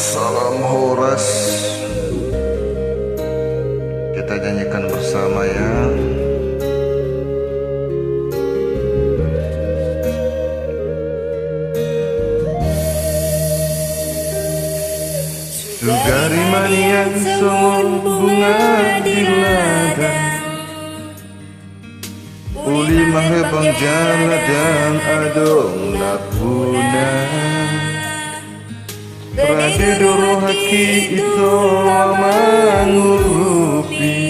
Salam Horas. Kita nyanyikan bersama ya. Sugari manian sumur bunga di ladang, uli mahebang jaladang adong napuna. Rade doro haki itu mangurupi,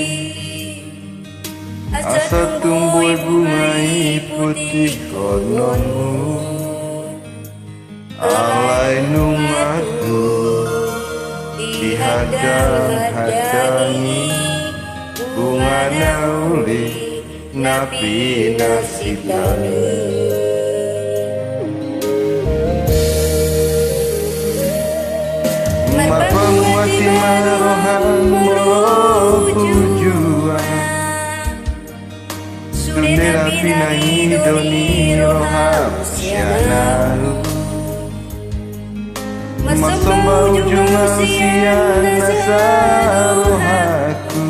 asa tumbuh bungai putih kononmu, alai nungadu dihadang-hadangi, bunga nauli napi nasib nami. Mapamwati marohan molo tujuan, Sundera pinangi doni roham sianaru, Masamba ujung sian nasarohaku,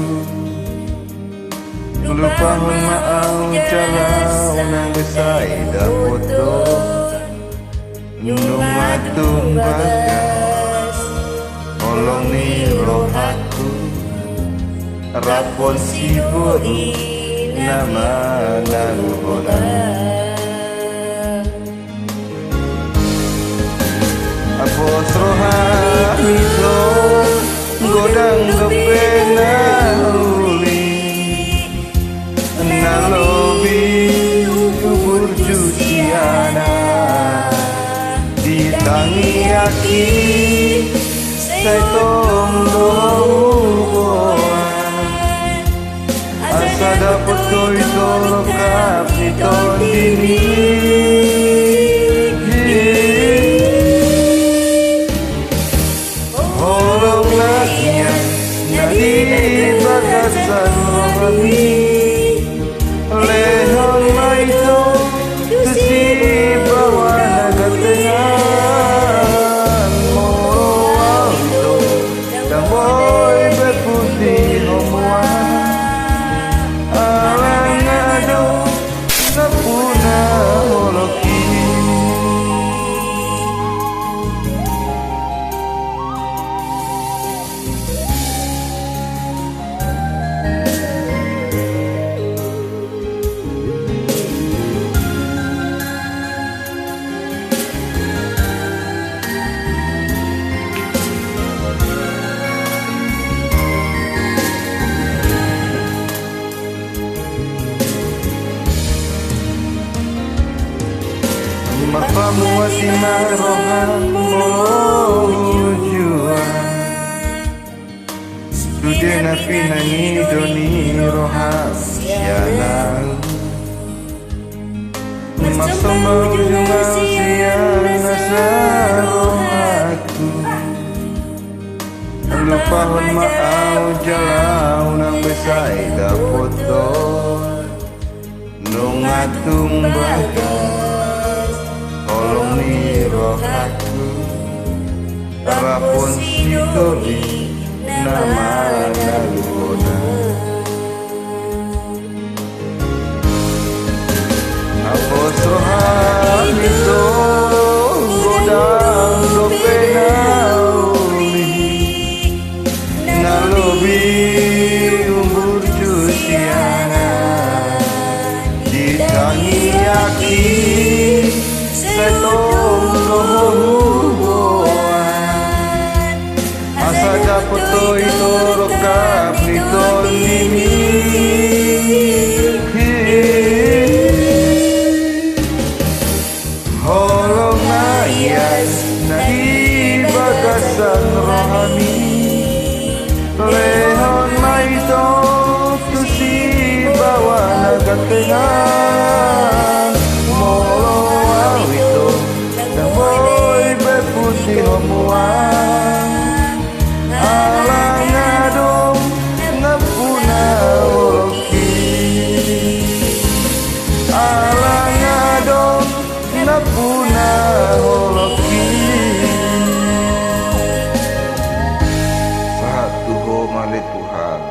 lupa maau jalau nang besai dapoto, numatung bagas, tolong ni rohaku, rapon si boru nama nalubona. Apos rohaniso godang kepena uli, nalobi kubur jusiana, ditangi aki setong doan, asa dapet koi torokap niton dini. Holong lakian nadi bagasan rohani, lehon maito kesi bawa naga tengah, moro auto dan boy berputih homoan, alang ado napuna holoki. Mapamuati marohan mojuan, Sudena pinangi doni roham sianang, Masamba ujung sian nasarohaku, lupahon maau jalau nang besai dapoto, nungatung bagas, tolong ni rohaku, rapon si doli nama nalubona. Apos rohani to godang dopena uli, nalobi umbur jusiana, ditangi aki setong rohuan, asa dapet toi torokap niton nimi. Holong ayas nadi bagasan rohani, lehon maito tusi bawa naga tengah, molo awito dan boy berputih homoan, alang adong napuna holoki, alang adong napuna holoki. malih Tuhan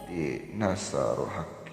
di nasarohak.